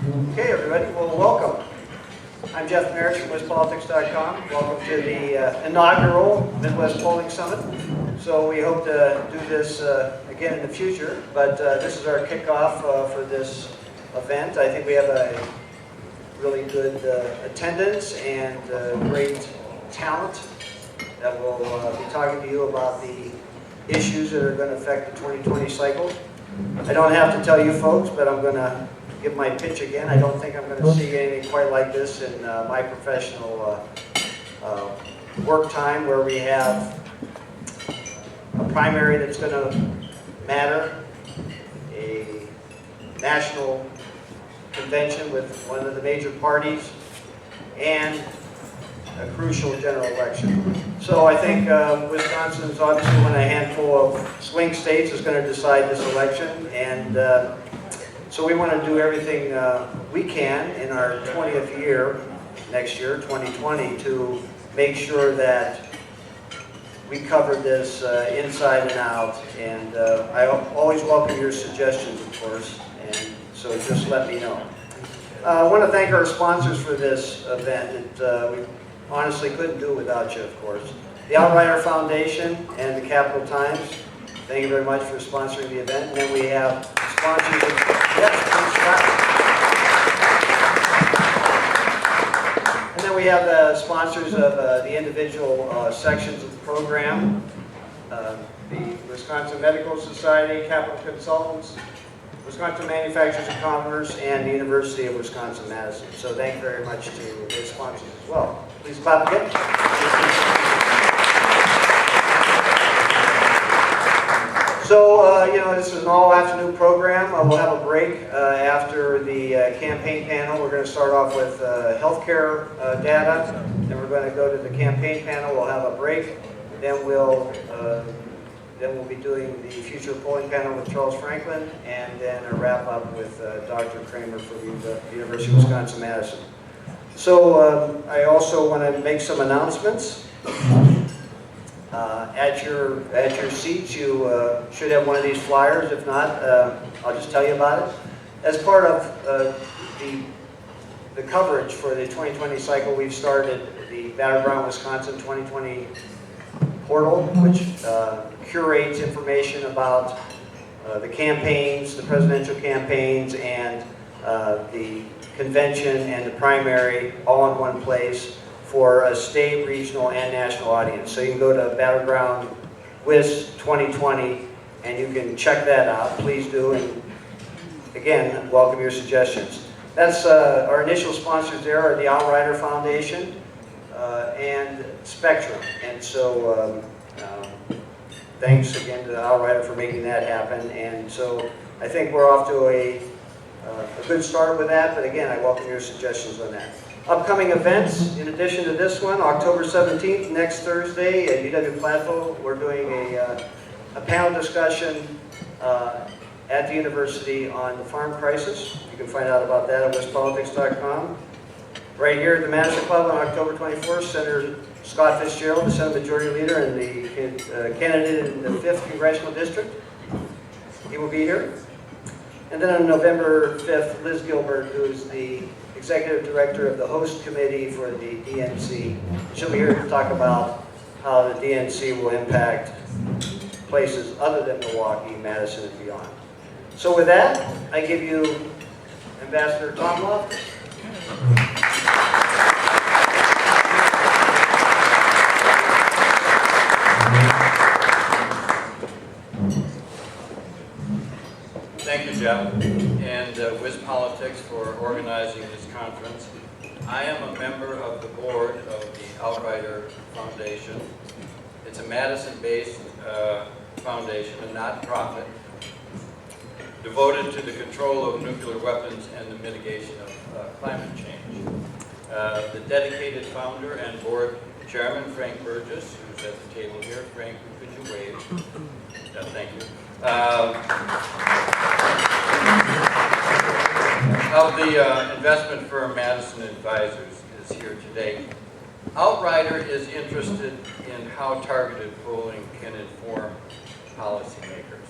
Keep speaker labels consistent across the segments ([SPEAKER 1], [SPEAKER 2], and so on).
[SPEAKER 1] Okay, everybody, well, welcome. I'm Jeff Merritt from WestPolitics.com. Welcome to the inaugural Midwest Polling Summit. So we hope to do this again in the future, but this is our kickoff for this event. I think we have a really good attendance and great talent that will be talking to you about the issues that are going to affect the 2020 cycle. I don't have to tell you folks, but I'm going to give my pitch again. I don't think I'm going to see anything quite like this in my professional work time, where we have a primary that's going to matter, a national convention with one of the major parties, and a crucial general election. So I think Wisconsin is obviously one of a handful of swing states that's going to decide this election, and so we want to do everything we can in our 20th year, next year, 2020, to make sure that we cover this inside and out. And I always welcome your suggestions, of course, and so just let me know. I want to thank our sponsors for this event. We honestly couldn't do it without you, of course. The Outrider Foundation and the Capital Times, thank you very much for sponsoring the event. And then we have sponsors of, and then we have the sponsors of the individual sections of the program, the Wisconsin Medical Society, Capital Consultants, Wisconsin Manufacturers of Commerce, and the University of Wisconsin-Madison. So thank you very much to those sponsors as well. Please clap again. So, this is an all-afternoon program. We'll have a break after the campaign panel. We're going to start off with healthcare data. Then we're going to go to the campaign panel. We'll have a break. Then we'll be doing the future polling panel with Charles Franklin, and then a wrap-up with Dr. Kramer from the University of Wisconsin-Madison. So I also want to make some announcements. At your seats, you should have one of these flyers. If not, I'll just tell you about it. As part of the coverage for the 2020 cycle, we've started the Battleground Wisconsin 2020 portal, which curates information about the campaigns, the presidential campaigns, and the convention and the primary all in one place for a state, regional, and national audience. So you can go to Battleground WIS 2020 and you can check that out. Please do, and again, welcome your suggestions. That's our initial sponsors there are the Outrider Foundation and Spectrum. And so thanks again to the Outrider for making that happen. And so I think we're off to a good start with that, but again, I welcome your suggestions on that. Upcoming events, in addition to this one, October 17th, next Thursday at UW-Platteville, we're doing a panel discussion at the university on the farm crisis. You can find out about that at westpolitics.com. Right here at the Madison Club on October 21st, Senator Scott Fitzgerald, the Senate Majority Leader and the candidate in the 5th Congressional District. He will be here. And then on November 5th, Liz Gilbert, who is the Executive Director of the Host Committee for the DNC. She'll be here to talk about how the DNC will impact places other than Milwaukee, Madison, and beyond. So with that, I give you Ambassador Tom Love.
[SPEAKER 2] Thank you, Jeff, and WisPolitics for organizing this conference. I am a member of the board of the Outrider Foundation. It's a Madison-based foundation, a not-profit, devoted to the control of nuclear weapons and the mitigation of climate change. The dedicated founder and board chairman, Frank Burgess, who's at the table here. Frank, could you wave? Yeah, thank you. Of the investment firm Madison Advisors is here today. Outrider is interested in how targeted polling can inform policymakers.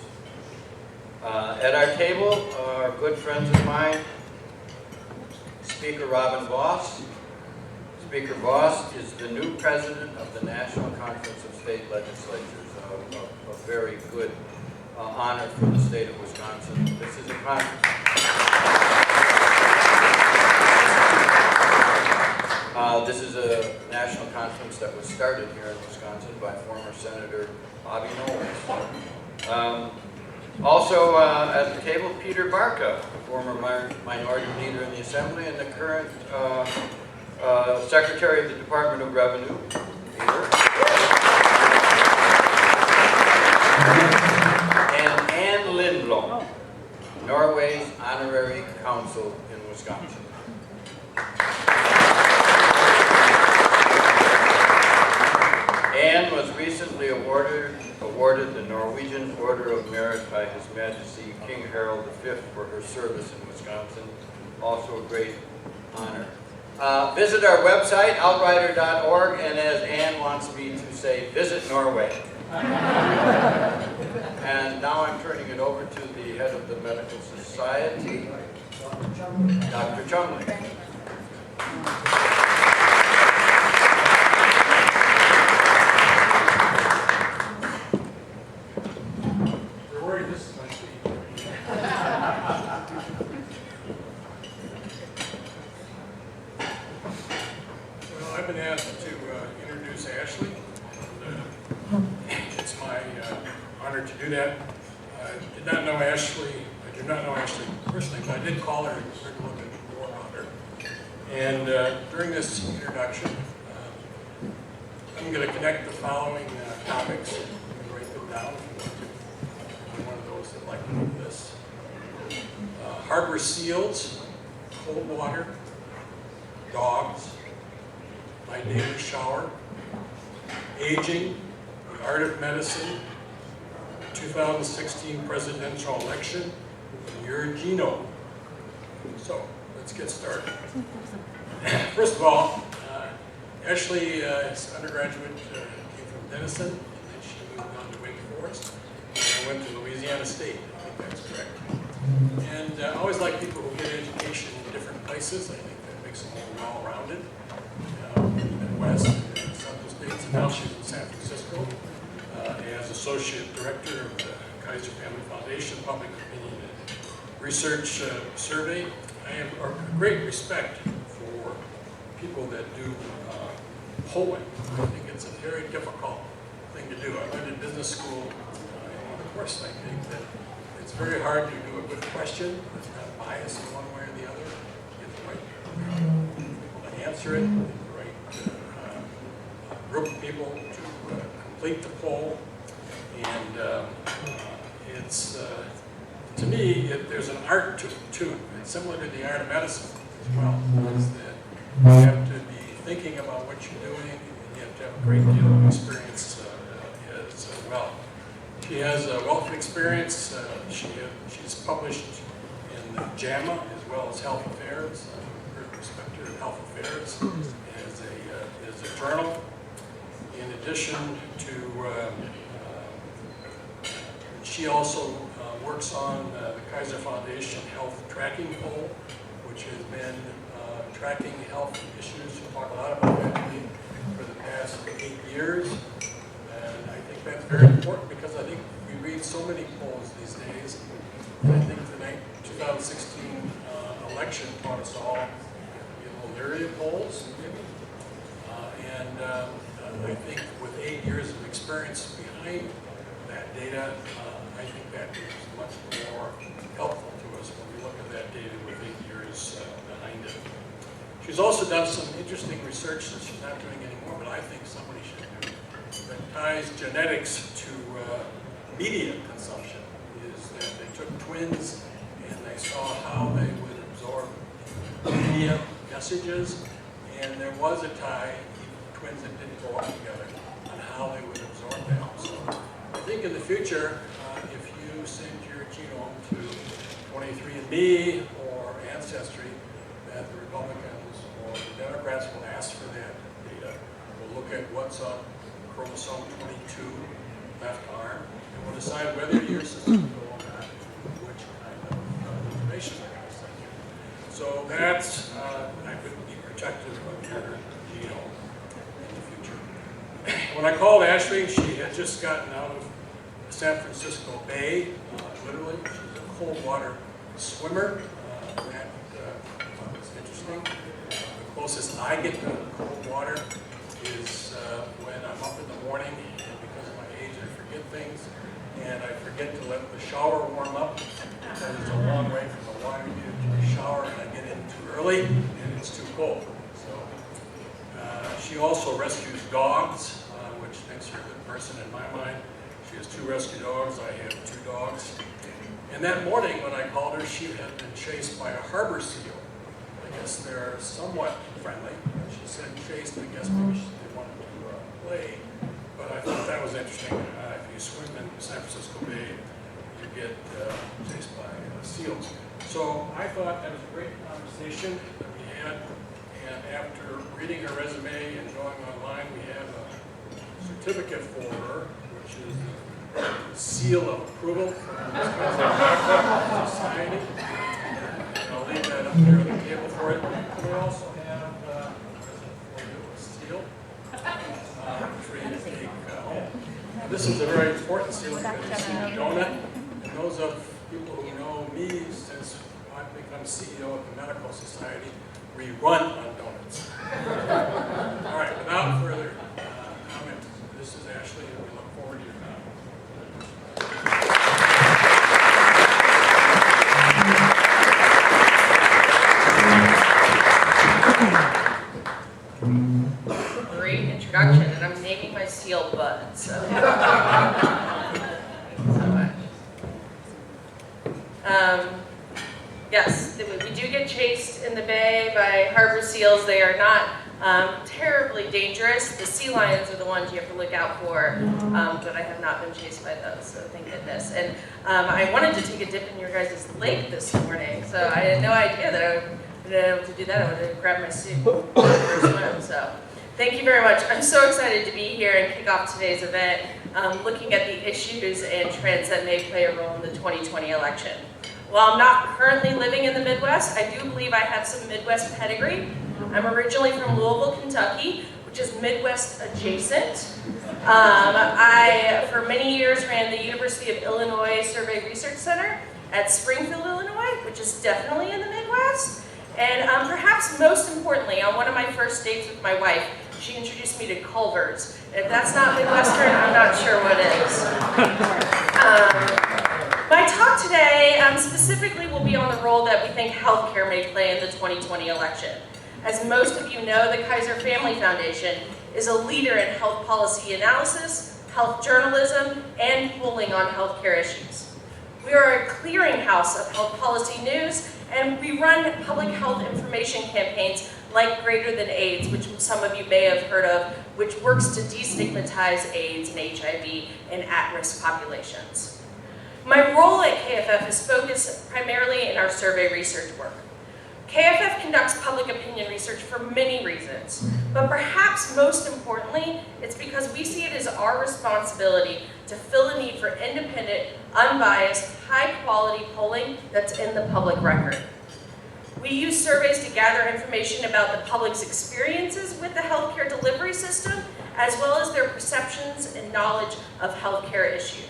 [SPEAKER 2] At our table are good friends of mine, Speaker Robin Voss. Speaker Voss is the new president of the National Conference of State Legislatures, a very good honor for the state of Wisconsin. This is a conference. This is a national conference that was started here in Wisconsin by former Senator Bobby Knowles. Also at the table, Peter Barca, former minority leader in the Assembly and the current Secretary of the Department of Revenue. Peter. And Ann Lindblom, Norway's honorary consul in Wisconsin. Anne was recently awarded the Norwegian Order of Merit by His Majesty King Harold V for her service in Wisconsin. Also a great honor. Visit our website, outrider.org, and as Anne wants me to say, visit Norway. And now I'm turning it over to the head of the Medical Society, Dr. Chumley.
[SPEAKER 3] I've been asked to introduce Ashley. It's my honor to do that. I do not know Ashley personally, but I did call her and heard a little bit more about her. And during this introduction, I'm going to connect the following topics. I'm going to write them down if you want to. I'm one of those that like to do this. Harbor seals, cold water, dogs, my daily shower, aging, the art of medicine, 2016 presidential election, and your genome. So let's get started. First of all, Ashlee's undergraduate came from Madison, and then she moved on to Wake Forest, and went to Louisiana State. I think that's correct. And I always like people who get education in different places. I think that makes them more well-rounded. Midwest and Central States, and now she's in San Francisco as Associate Director of the Kaiser Family Foundation Public Opinion and Research Survey. I have a great respect for people that do polling. I think it's a very difficult thing to do. I learned in business school, and of course I think that it's very hard to do a good question that's not biased in one way or the other. Get the right people to answer it. Group of people to complete the poll, and it's to me there's an art to it too. It's similar to the art of medicine as well. Is that you have to be thinking about what you're doing, and you have to have a great deal of experience as well. She has a wealth of experience. She's published in JAMA as well as Health Affairs. Very respected in Health Affairs as a journal. In addition to, she also works on the Kaiser Foundation Health Tracking Poll, which has been tracking health issues. She'll talk a lot about that for the past 8 years. And I think that's very important because I think we read so many polls these days. And I think the 2016 election taught us all to be a little leery of polls. I think with 8 years of experience behind that data, I think that is much more helpful to us when we look at that data with 8 years behind it. She's also done some interesting research that she's not doing anymore, but I think somebody should do, that ties genetics to media consumption. Is that they took twins and they saw how they would absorb media messages, and there was a tie, twins that didn't grow up together, on how they would absorb them. So I think in the future, if you send your genome to 23andMe or Ancestry, that the Republicans or the Democrats will ask for that data. We'll look at what's on chromosome 22, left arm, and we'll decide whether your system will go or not, which kind of information they're going to send you. So that's when I called Ashley, she had just gotten out of the San Francisco Bay. Literally, she's a cold water swimmer. That was interesting. The closest I get to cold water is when I'm up in the morning, and because of my age, I forget things, and I forget to let the shower warm up because it's a long way from the water heater to the shower, and I get in too early, and it's too cold. So she also rescues dogs, which makes her a good person in my mind. She has 2 rescue dogs. I have 2 dogs. And that morning when I called her, she had been chased by a harbor seal. I guess they're somewhat friendly. She said chased, I guess maybe they wanted to play. But I thought that was interesting. If you swim in San Francisco Bay, you get chased by seals. So I thought that was a great conversation that we had. And after reading her resume and going online, we have a certificate for her, which is a seal of approval from the Society. And I'll leave that up there on the table for it. We also have a seal, which we're going to take home. This is a very important seal because it's a donut. And those of people who know me, since I've become CEO of the Medical Society, we run on donuts. All right, without further comment, this is Ashley, and we look forward to your
[SPEAKER 4] comments. Great introduction, and I'm naming my seal Bud, so. Thank you so much. Yes, we do get chased in the bay by harbor seals. They are not terribly dangerous. The sea lions are the ones you have to look out for, but I have not been chased by those, so thank goodness. And I wanted to take a dip in your guys' lake this morning, so I had no idea that I would be able to do that. I would have grabbed my suit for a swim, so thank you very much. I'm so excited to be here and kick off today's event, looking at the issues and trends that may play a role in the 2020 election. While I'm not currently living in the Midwest, I do believe I have some Midwest pedigree. I'm originally from Louisville, Kentucky, which is Midwest adjacent. I, for many years, ran the University of Illinois Survey Research Center at Springfield, Illinois, which is definitely in the Midwest. And perhaps most importantly, on one of my first dates with my wife, she introduced me to Culver's. If that's not Midwestern, I'm not sure what is. My talk today specifically will be on the role that we think healthcare may play in the 2020 election. As most of you know, the Kaiser Family Foundation is a leader in health policy analysis, health journalism, and polling on healthcare issues. We are a clearinghouse of health policy news, and we run public health information campaigns like Greater Than AIDS, which some of you may have heard of, which works to destigmatize AIDS and HIV in at-risk populations. My role at KFF is focused primarily in our survey research work. KFF conducts public opinion research for many reasons, but perhaps most importantly, it's because we see it as our responsibility to fill a need for independent, unbiased, high-quality polling that's in the public record. We use surveys to gather information about the public's experiences with the healthcare delivery system, as well as their perceptions and knowledge of healthcare issues.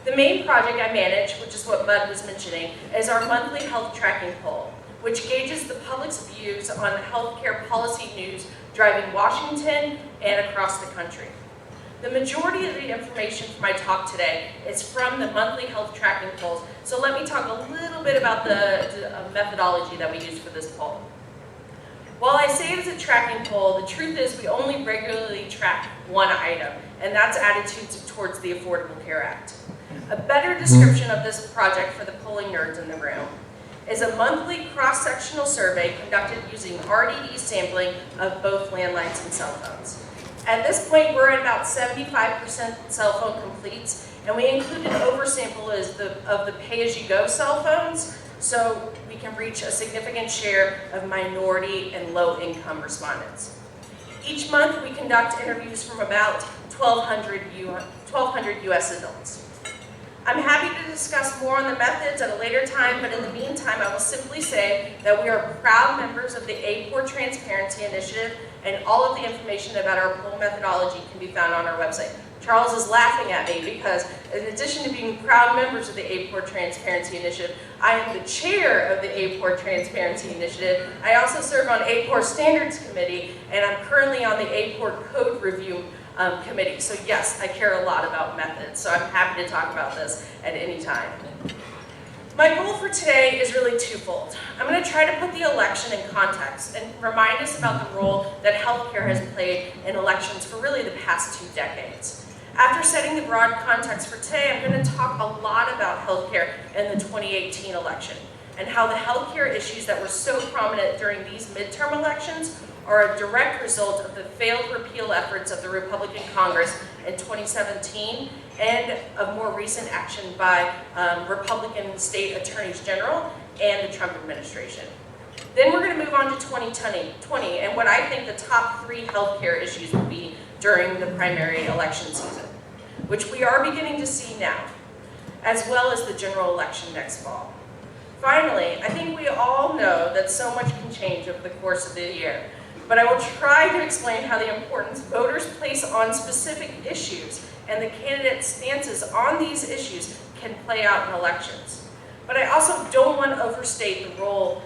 [SPEAKER 4] The main project I manage, which is what Bud was mentioning, is our monthly health tracking poll, which gauges the public's views on healthcare policy news driving Washington and across the country. The majority of the information for my talk today is from the monthly health tracking polls, so let me talk a little bit about the methodology that we use for this poll. While I say it's a tracking poll, the truth is we only regularly track one item, and that's attitudes towards the Affordable Care Act. A better description of this project for the polling nerds in the room is a monthly cross-sectional survey conducted using RDE sampling of both landlines and cell phones. At this point, we're at about 75% cell phone completes, and we included oversample of the pay-as-you-go cell phones, so we can reach a significant share of minority and low-income respondents. Each month, we conduct interviews from about 1,200 U.S. adults. I'm happy to discuss more on the methods at a later time, but in the meantime, I will simply say that we are proud members of the A4 Transparency Initiative and all of the information about our poll methodology can be found on our website. Charles is laughing at me because in addition to being proud members of the APOR Transparency Initiative, I am the chair of the APOR Transparency Initiative. I also serve on APOR Standards Committee, and I'm currently on the APOR Code Review Committee. So yes, I care a lot about methods, so I'm happy to talk about this at any time. My goal for today is really twofold. I'm going to try to put the election in context and remind us about the role that healthcare has played in elections for really the past 2 decades. After setting the broad context for today, I'm going to talk a lot about healthcare in the 2018 election and how the healthcare issues that were so prominent during these midterm elections are a direct result of the failed repeal efforts of the Republican Congress in 2017 and of more recent action by Republican state attorneys general and the Trump administration. Then we're going to move on to 2020 and what I think the top 3 healthcare issues will be during the primary election season, which we are beginning to see now, as well as the general election next fall. Finally, I think we all know that so much can change over the course of the year, but I will try to explain how the importance voters place on specific issues and the candidates' stances on these issues can play out in elections. But I also don't want to overstate the role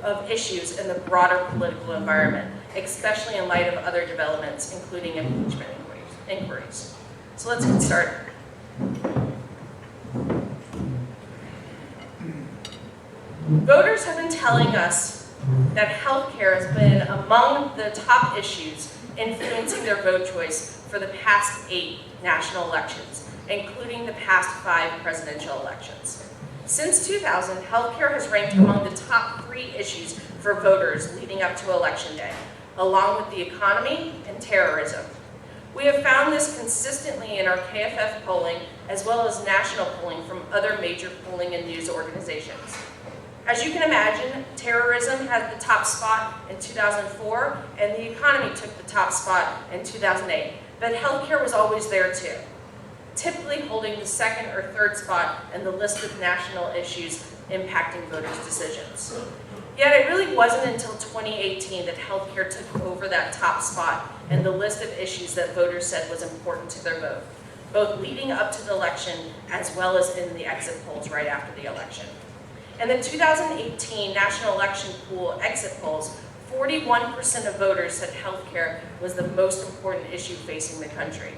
[SPEAKER 4] of issues in the broader political environment, especially in light of other developments, including impeachment inquiries. So let's get started. Voters have been telling us that healthcare has been among the top issues influencing their vote choice for the past 8 national elections, including the past 5 presidential elections. Since 2000, healthcare has ranked among the top 3 issues for voters leading up to Election Day, along with the economy and terrorism. We have found this consistently in our KFF polling, as well as national polling from other major polling and news organizations. As you can imagine, terrorism had the top spot in 2004, and the economy took the top spot in 2008, but healthcare was always there too, typically holding the 2nd or 3rd spot in the list of national issues impacting voters' decisions. Yet it really wasn't until 2018 that healthcare took over that top spot in the list of issues that voters said was important to their vote, both leading up to the election as well as in the exit polls right after the election. In the 2018 National Election Pool exit polls, 41% of voters said healthcare was the most important issue facing the country.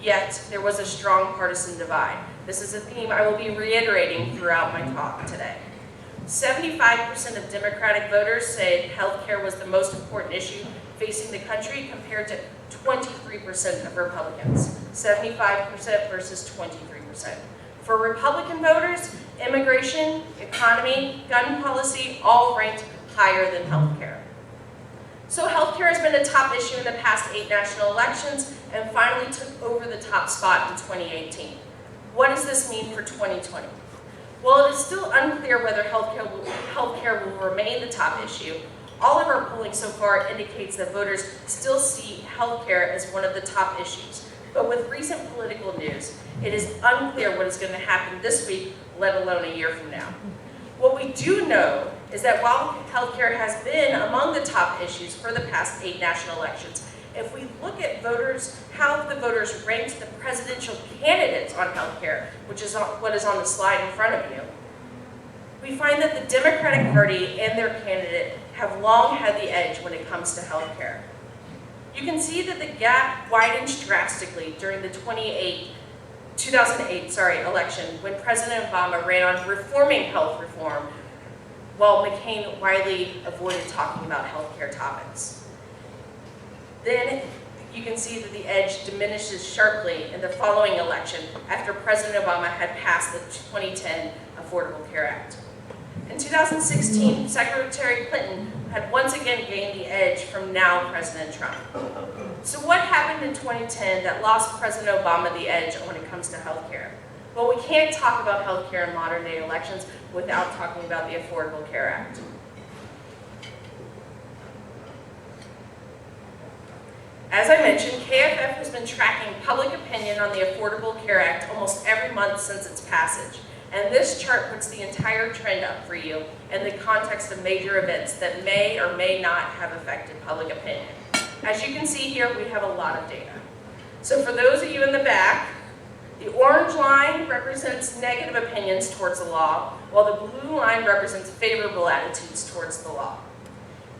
[SPEAKER 4] Yet, there was a strong partisan divide. This is a theme I will be reiterating throughout my talk today. 75% of Democratic voters said healthcare was the most important issue facing the country compared to 23% of Republicans. 75% versus 23%. For Republican voters, immigration, economy, gun policy all ranked higher than healthcare. So healthcare has been a top issue in the past 8 national elections and finally took over the top spot in 2018. What does this mean for 2020? Well, it is still unclear whether healthcare will remain the top issue. All of our polling so far indicates that voters still see healthcare as one of the top issues. But with recent political news, it is unclear what is going to happen this week, let alone a year from now. What we do know is that while healthcare has been among the top issues for the past 8 national elections, if we look at how the voters ranked the presidential candidates on healthcare, which is what is on the slide in front of you, we find that the Democratic Party and their candidate have long had the edge when it comes to healthcare. You can see that the gap widened drastically during the 2008 election when President Obama ran on reforming health reform while McCain widely avoided talking about healthcare topics. Then you can see that the edge diminishes sharply in the following election after President Obama had passed the 2010 Affordable Care Act. In 2016, Secretary Clinton had once again gained the edge from now President Trump. So what happened in 2010 that lost President Obama the edge when it comes to healthcare? Well, we can't talk about healthcare in modern day elections without talking about the Affordable Care Act. As I mentioned, KFF has been tracking public opinion on the Affordable Care Act almost every month since its passage. And this chart puts the entire trend up for you in the context of major events that may or may not have affected public opinion. As you can see here, we have a lot of data. So for those of you in the back, the orange line represents negative opinions towards the law, while the blue line represents favorable attitudes towards the law.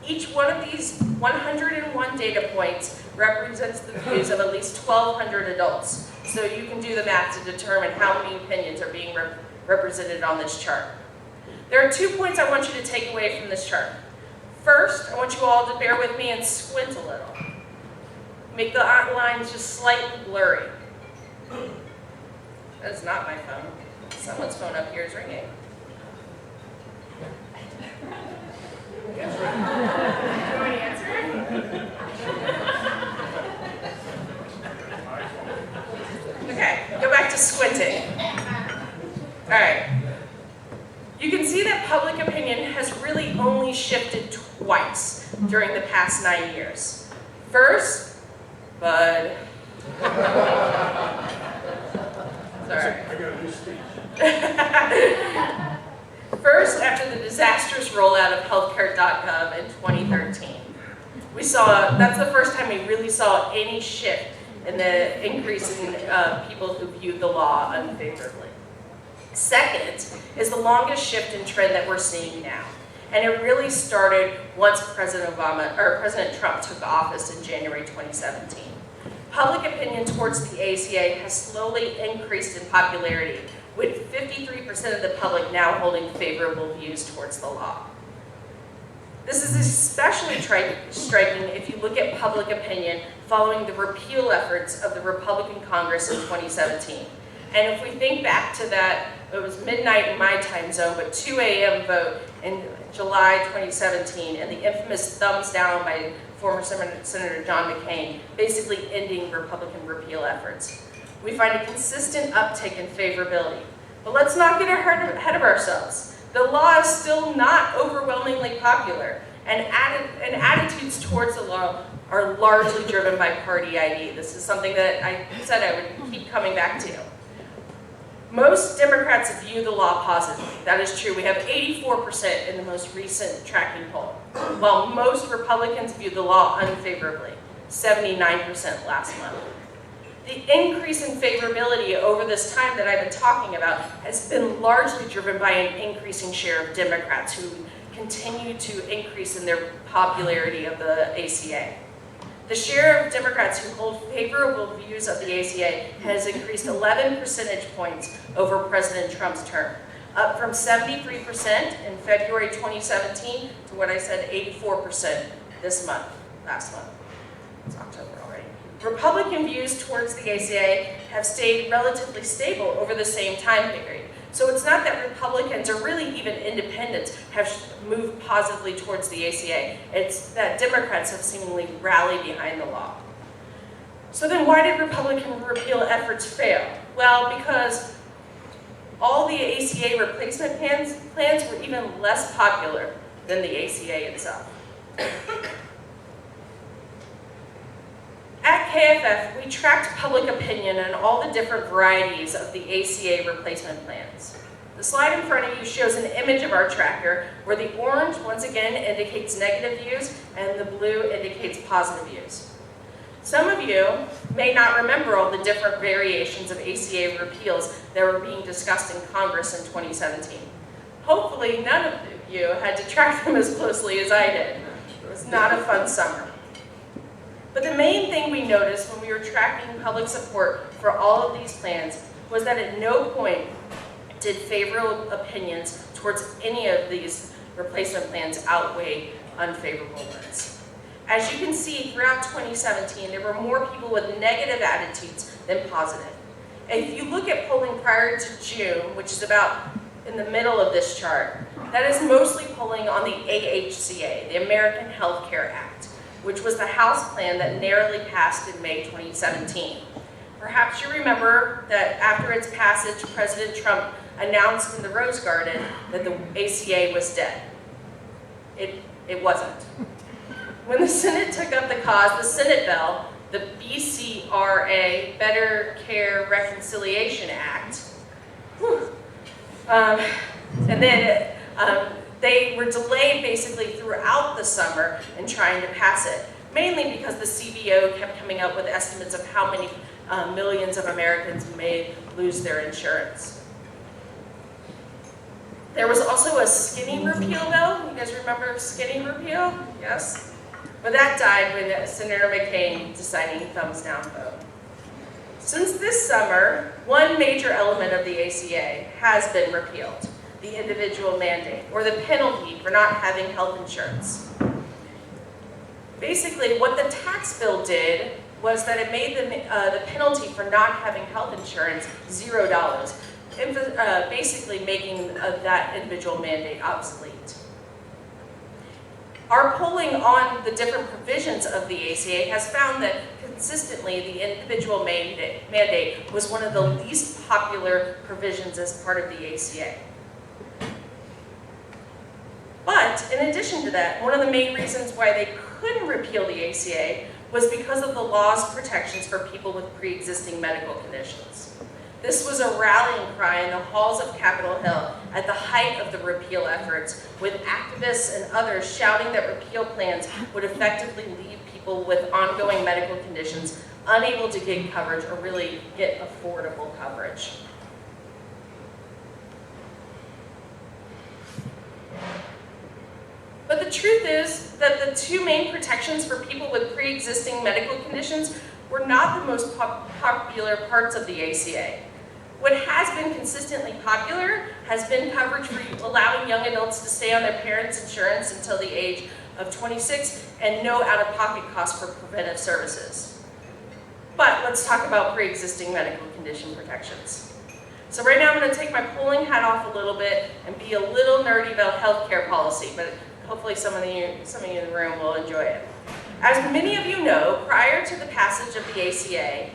[SPEAKER 4] Each one of these 101 data points represents the views of at least 1,200 adults. So you can do the math to determine how many opinions are being represented on this chart. There are 2 points I want you to take away from this chart. First, I want you all to bear with me and squint a little. Make the lines just slightly blurry. That's not my phone. Someone's phone up here is ringing. You want to answer? Okay, go back to squinting. All right. You can see that public opinion has really only shifted twice during the past 9 years. First, Bud. Sorry.
[SPEAKER 3] I got a new speech.
[SPEAKER 4] First, after the disastrous rollout of healthcare.gov in 2013. That's the first time we really saw any shift in the increase in people who viewed the law unfavorably. Second is the longest shift in trend that we're seeing now. And it really started once President Trump took office in January 2017. Public opinion towards the ACA has slowly increased in popularity, with 53% of the public now holding favorable views towards the law. This is especially striking if you look at public opinion following the repeal efforts of the Republican Congress in 2017. And if we think back to that, it was midnight in my time zone, but 2 a.m. vote in July 2017, and the infamous thumbs down by former Senator John McCain, basically ending Republican repeal efforts. We find a consistent uptick in favorability. But let's not get ahead of ourselves. The law is still not overwhelmingly popular, and attitudes towards the law are largely driven by party ID. This is something that I said I would keep coming back to. Most Democrats view the law positively. That is true. We have 84% in the most recent tracking poll, while most Republicans view the law unfavorably, 79% last month. The increase in favorability over this time that I've been talking about has been largely driven by an increasing share of Democrats who continue to increase in their popularity of the ACA. The share of Democrats who hold favorable views of the ACA has increased 11 percentage points over President Trump's term, up from 73% in February 2017 to what I said, 84% last month. It's October already. Republican views towards the ACA have stayed relatively stable over the same time period. So it's not that Republicans or really even independents have moved positively towards the ACA. It's that Democrats have seemingly rallied behind the law. So then why did Republican repeal efforts fail? Well, because all the ACA replacement plans were even less popular than the ACA itself. At KFF, we tracked public opinion on all the different varieties of the ACA replacement plans. The slide in front of you shows an image of our tracker where the orange, once again, indicates negative views and the blue indicates positive views. Some of you may not remember all the different variations of ACA repeals that were being discussed in Congress in 2017. Hopefully, none of you had to track them as closely as I did. It was not a fun summer. But the main thing we noticed when we were tracking public support for all of these plans was that at no point did favorable opinions towards any of these replacement plans outweigh unfavorable ones. As you can see, throughout 2017, there were more people with negative attitudes than positive. And if you look at polling prior to June, which is about in the middle of this chart, that is mostly polling on the AHCA, the American Health Care Act, which was the House plan that narrowly passed in May 2017. Perhaps you remember that after its passage, President Trump announced in the Rose Garden that the ACA was dead. It wasn't. When the Senate took up the cause, the Senate bill, the BCRA, Better Care Reconciliation Act, and then they were delayed basically throughout the summer in trying to pass it. mainly because the CBO kept coming up with estimates of how many millions of Americans may lose their insurance. There was also a skinny repeal bill. You guys remember skinny repeal? Yes? But that died when Senator McCain deciding thumbs down vote. Since this summer, one major element of the ACA has been repealed, the individual mandate, or the penalty for not having health insurance. Basically, what the tax bill did was that it made the penalty for not having health insurance $0, basically making that individual mandate obsolete. Our polling on the different provisions of the ACA has found that consistently the individual mandate was one of the least popular provisions as part of the ACA. But in addition to that, one of the main reasons why they couldn't repeal the ACA was because of the law's protections for people with pre-existing medical conditions. This was a rallying cry in the halls of Capitol Hill at the height of the repeal efforts, with activists and others shouting that repeal plans would effectively leave people with ongoing medical conditions unable to get coverage or really get affordable coverage. But the truth is that the two main protections for people with pre-existing medical conditions were not the most popular parts of the ACA. What has been consistently popular has been coverage for allowing young adults to stay on their parents' insurance until the age of 26 and no out-of-pocket costs for preventive services. But let's talk about pre-existing medical condition protections. So right now I'm going to take my polling hat off a little bit and be a little nerdy about healthcare policy, but hopefully some of you in the room will enjoy it. As many of you know, prior to the passage of the ACA,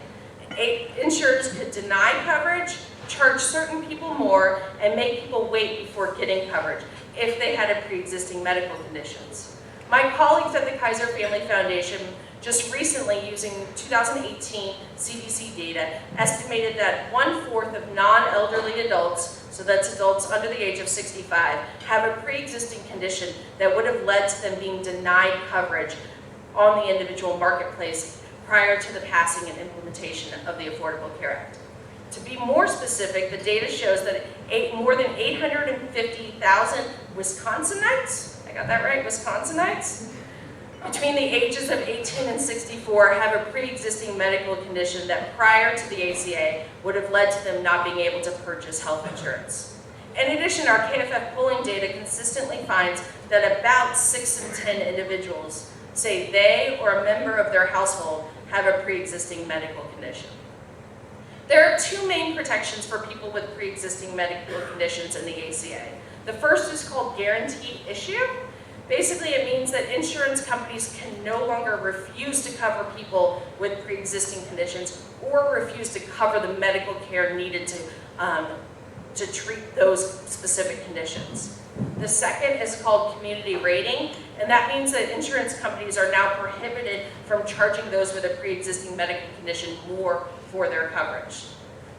[SPEAKER 4] insurers could deny coverage, charge certain people more, and make people wait before getting coverage if they had a pre-existing medical conditions. My colleagues at the Kaiser Family Foundation just recently, using 2018 CDC data, estimated that 1/4 of non-elderly adults, so that's adults under the age of 65, have a pre-existing condition that would have led to them being denied coverage on the individual marketplace prior to the passing and implementation of the Affordable Care Act. To be more specific, the data shows that more than 850,000 Wisconsinites, I got that right, Wisconsinites, between the ages of 18 and 64 have a pre-existing medical condition that prior to the ACA would have led to them not being able to purchase health insurance. In addition, our KFF polling data consistently finds that about 6 in 10 individuals say they or a member of their household have a pre-existing medical condition. There are two main protections for people with pre-existing medical conditions in the ACA. The first is called guaranteed issue. Basically, it means that insurance companies can no longer refuse to cover people with pre-existing conditions or refuse to cover the medical care needed to treat those specific conditions. The second is called community rating, and that means that insurance companies are now prohibited from charging those with a pre-existing medical condition more for their coverage.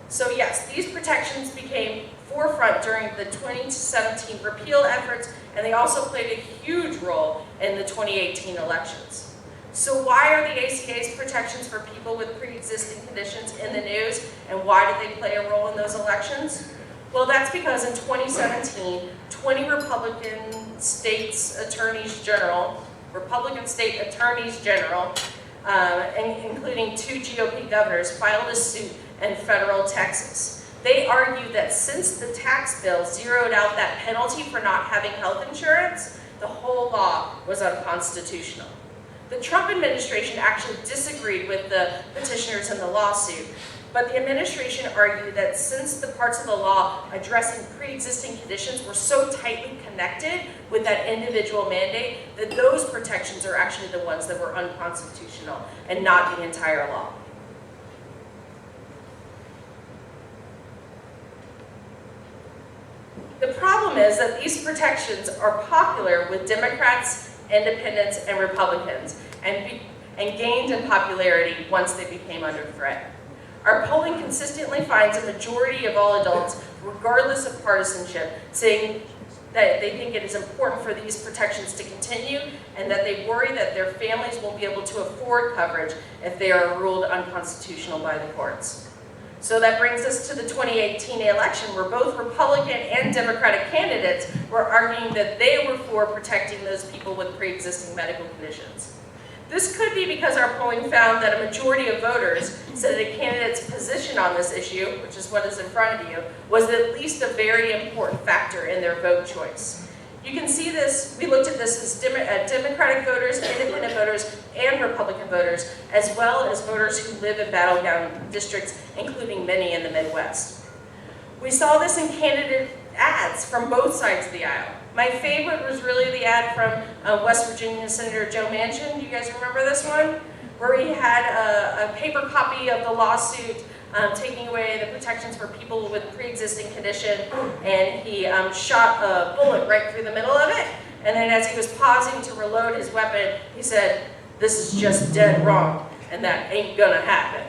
[SPEAKER 4] So yes, these protections became forefront during the 2017 repeal efforts, and they also played a huge role in the 2018 elections. So why are the ACA's protections for people with pre-existing conditions in the news, and why did they play a role in those elections? Well, that's because in 2017, 20 Republican state attorneys general, including 2 GOP governors, filed a suit in federal Texas. They argued that since the tax bill zeroed out that penalty for not having health insurance, the whole law was unconstitutional. The Trump administration actually disagreed with the petitioners in the lawsuit, but the administration argued that since the parts of the law addressing pre-existing conditions were so tightly connected with that individual mandate, that those protections are actually the ones that were unconstitutional and not the entire law. The problem is that these protections are popular with Democrats, Independents, and Republicans, and gained in popularity once they became under threat. Our polling consistently finds a majority of all adults, regardless of partisanship, saying that they think it is important for these protections to continue, and that they worry that their families won't be able to afford coverage if they are ruled unconstitutional by the courts. So that brings us to the 2018 election, where both Republican and Democratic candidates were arguing that they were for protecting those people with pre-existing medical conditions. This could be because our polling found that a majority of voters said a candidate's position on this issue, which is what is in front of you, was at least a very important factor in their vote choice. You can see this, we looked at this as Democratic voters, independent voters, and Republican voters, as well as voters who live in battleground districts, including many in the Midwest. We saw this in candidate ads from both sides of the aisle. My favorite was really the ad from West Virginia Senator Joe Manchin. Do you guys remember this one? Where he had a paper copy of the lawsuit taking away the protections for people with pre-existing condition, and he shot a bullet right through the middle of it. And then as he was pausing to reload his weapon, he said, "This is just dead wrong, and that ain't gonna happen."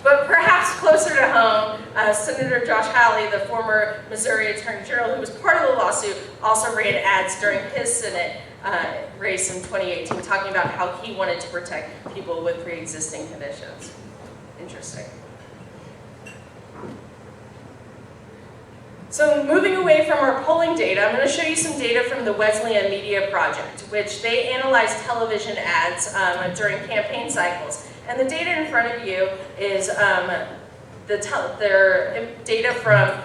[SPEAKER 4] But perhaps closer to home, Senator Josh Hawley, the former Missouri Attorney General who was part of the lawsuit, also ran ads during his Senate race in 2018 talking about how he wanted to protect people with pre-existing conditions. Interesting. So moving away from our polling data, I'm going to show you some data from the Wesleyan Media Project, which they analyzed television ads during campaign cycles. And the data in front of you is their data from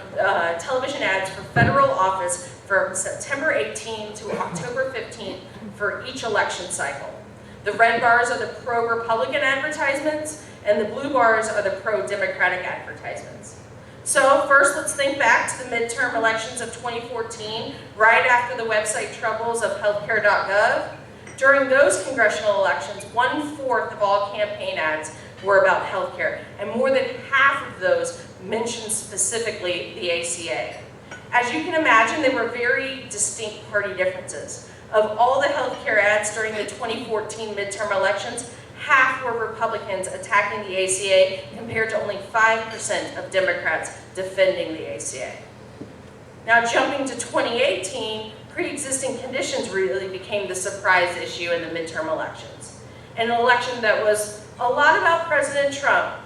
[SPEAKER 4] television ads for federal office from September 18 to October 15 for each election cycle. The red bars are the pro-Republican advertisements, and the blue bars are the pro-Democratic advertisements. So first, let's think back to the midterm elections of 2014, right after the website troubles of healthcare.gov. During those congressional elections, 1/4 of all campaign ads were about healthcare, and more than half of those mentioned specifically the ACA. As you can imagine, there were very distinct party differences. Of all the healthcare ads during the 2014 midterm elections, half were Republicans attacking the ACA compared to only 5% of Democrats defending the ACA. Now jumping to 2018, pre-existing conditions really became the surprise issue in the midterm elections. In an election that was a lot about President Trump,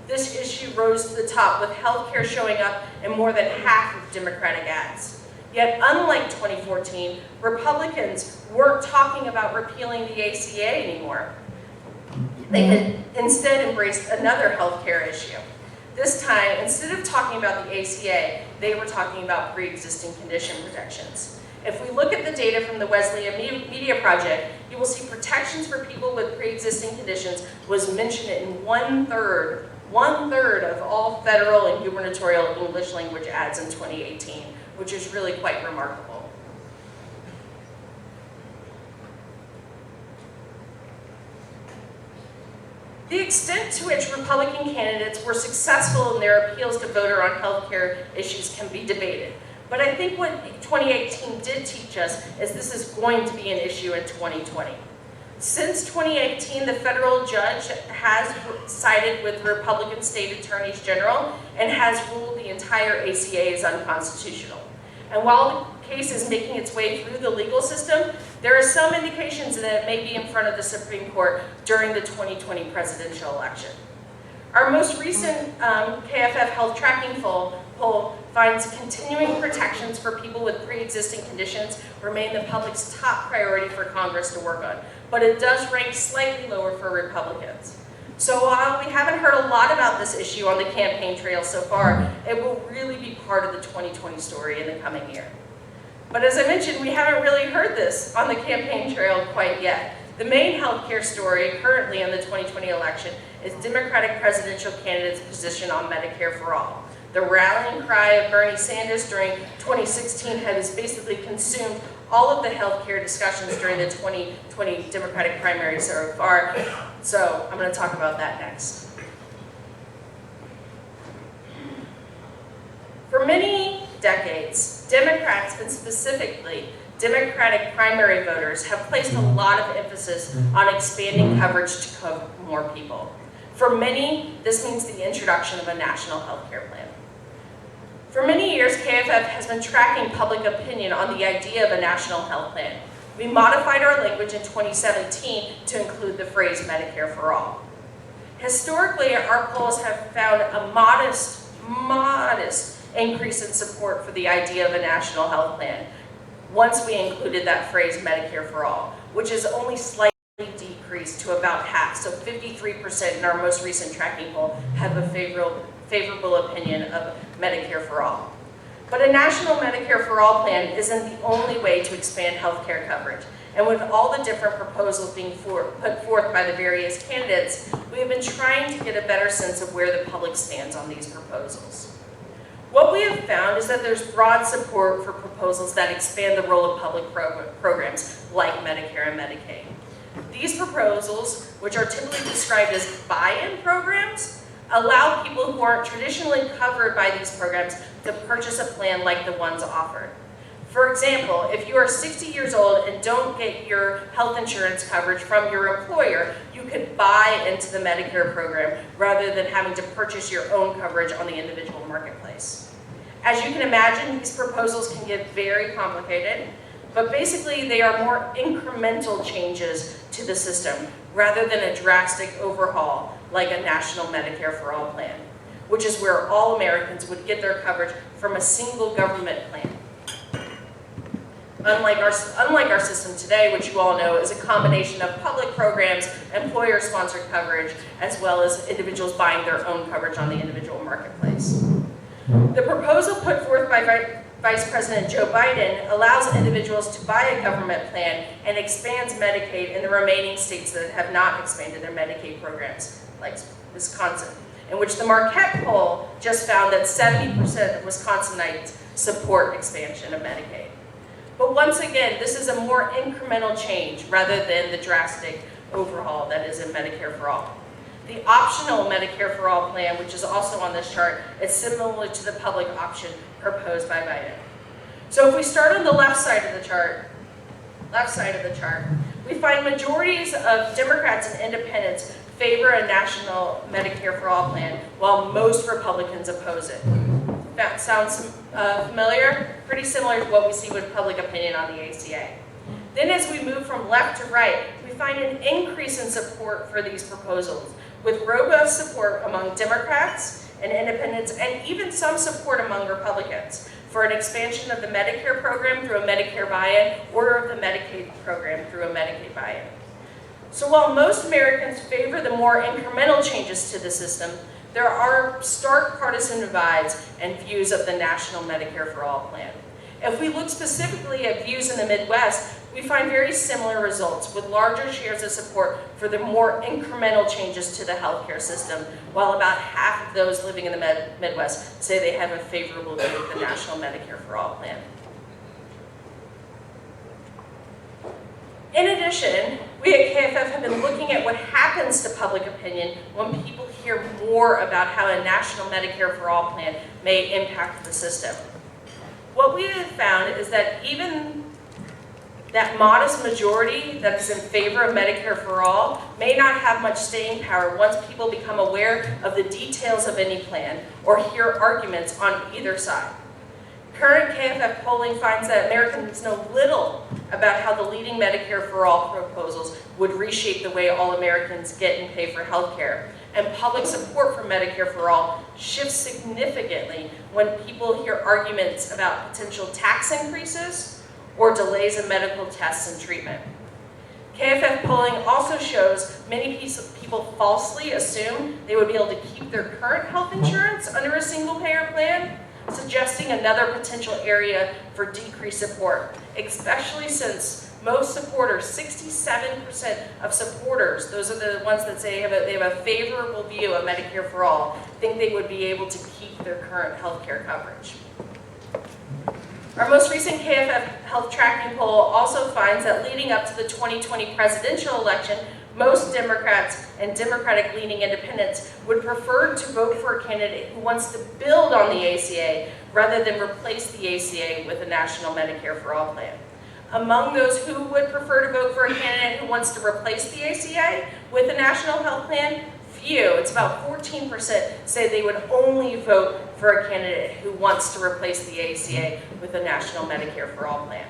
[SPEAKER 4] this issue rose to the top, with healthcare showing up in more than half of Democratic ads. Yet, unlike 2014, Republicans weren't talking about repealing the ACA anymore. They had instead embraced another healthcare issue. This time, instead of talking about the ACA, they were talking about pre-existing condition protections. If we look at the data from the Wesleyan Media Project, you will see protections for people with pre-existing conditions was mentioned in one-third of all federal and gubernatorial English language ads in 2018, which is really quite remarkable. The extent to which Republican candidates were successful in their appeals to voter on healthcare issues can be debated. But I think what 2018 did teach us is this is going to be an issue in 2020. Since 2018, the federal judge has sided with Republican state attorneys general and has ruled the entire ACA is unconstitutional. And while the case is making its way through the legal system, there are some indications that it may be in front of the Supreme Court during the 2020 presidential election. Our most recent KFF health tracking poll finds continuing protections for people with pre-existing conditions remain the public's top priority for Congress to work on, but it does rank slightly lower for Republicans. So while we haven't heard a lot about this issue on the campaign trail so far, it will really be part of the 2020 story in the coming year. But as I mentioned, we haven't really heard this on the campaign trail quite yet. The main healthcare story currently in the 2020 election is Democratic presidential candidate's position on Medicare for All. The rallying cry of Bernie Sanders during 2016 has basically consumed all of the healthcare discussions during the 2020 Democratic primary so far. So I'm going to talk about that next. For many decades, Democrats, and specifically Democratic primary voters, have placed a lot of emphasis on expanding coverage to cover more people. For many, this means the introduction of a national health care plan. For many years, KFF has been tracking public opinion on the idea of a national health plan. We modified our language in 2017 to include the phrase Medicare for all. Historically, our polls have found a modest increase in support for the idea of a national health plan once we included that phrase Medicare for all, which is only slightly decreased to about half. So 53% in our most recent tracking poll have a favorable opinion of Medicare for all. But a national Medicare for all plan isn't the only way to expand healthcare coverage. And with all the different proposals being put forth by the various candidates, we have been trying to get a better sense of where the public stands on these proposals. What we have found is that there's broad support for proposals that expand the role of public programs like Medicare and Medicaid. These proposals, which are typically described as buy-in programs, allow people who aren't traditionally covered by these programs to purchase a plan like the ones offered. For example, if you are 60 years old and don't get your health insurance coverage from your employer, you could buy into the Medicare program rather than having to purchase your own coverage on the individual marketplace. As you can imagine, these proposals can get very complicated, but basically they are more incremental changes to the system rather than a drastic overhaul like a national Medicare for all plan, which is where all Americans would get their coverage from a single government plan. Unlike our system today, which you all know is a combination of public programs, employer-sponsored coverage, as well as individuals buying their own coverage on the individual marketplace. The proposal put forth by Vice President Joe Biden allows individuals to buy a government plan and expands Medicaid in the remaining states that have not expanded their Medicaid programs, like Wisconsin, in which the Marquette poll just found that 70% of Wisconsinites support expansion of Medicaid. But once again, this is a more incremental change rather than the drastic overhaul that is in Medicare for all. The optional Medicare for all plan, which is also on this chart, is similar to the public option proposed by Biden. So if we start on the left side of the chart, we find majorities of Democrats and independents favor a national Medicare for all plan, while most Republicans oppose it. That sounds familiar? Pretty similar to what we see with public opinion on the ACA. Then as we move from left to right, we find an increase in support for these proposals, with robust support among Democrats and independents, and even some support among Republicans for an expansion of the Medicare program through a Medicare buy-in, or of the Medicaid program through a Medicaid buy-in. So while most Americans favor the more incremental changes to the system, there are stark partisan divides and views of the national Medicare for all plan. If we look specifically at views in the Midwest, we find very similar results, with larger shares of support for the more incremental changes to the healthcare system, while about half of those living in the Midwest say they have a favorable view of the national Medicare for all plan. In addition, we at KFF have been looking at what happens to public opinion when people hear more about how a national Medicare for all plan may impact the system. What we have found is that even that modest majority that is in favor of Medicare for all may not have much staying power once people become aware of the details of any plan or hear arguments on either side. Current KFF polling finds that Americans know little about how the leading Medicare for all proposals would reshape the way all Americans get and pay for health care. And public support for Medicare for all shifts significantly when people hear arguments about potential tax increases or delays in medical tests and treatment. KFF polling also shows many people falsely assume they would be able to keep their current health insurance under a single-payer plan, suggesting another potential area for decreased support, especially since most supporters, 67% of supporters, those are the ones that say they have a favorable view of Medicare for all, think they would be able to keep their current health care coverage. Our most recent KFF health tracking poll also finds that leading up to the 2020 presidential election, most Democrats and Democratic-leaning independents would prefer to vote for a candidate who wants to build on the ACA rather than replace the ACA with a national Medicare for all plan. Among those who would prefer to vote for a candidate who wants to replace the ACA with a national health plan, few, it's about 14%, say they would only vote for a candidate who wants to replace the ACA with a national Medicare for All plan.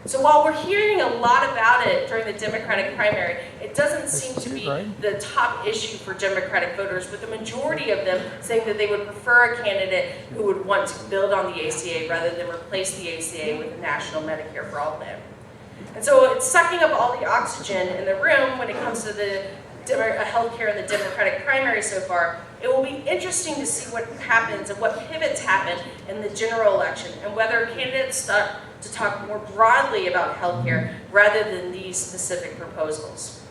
[SPEAKER 4] So while we're hearing a lot about it during the Democratic primary, it doesn't seem to be the top issue for Democratic voters, with the majority of them saying that they would prefer a candidate who would want to build on the ACA rather than replace the ACA with a national Medicare for All plan. And so it's sucking up all the oxygen in the room when it comes to the healthcare in the Democratic primary so far. It will be interesting to see what happens and what pivots happen in the general election, and whether candidates start to talk more broadly about healthcare rather than these specific proposals.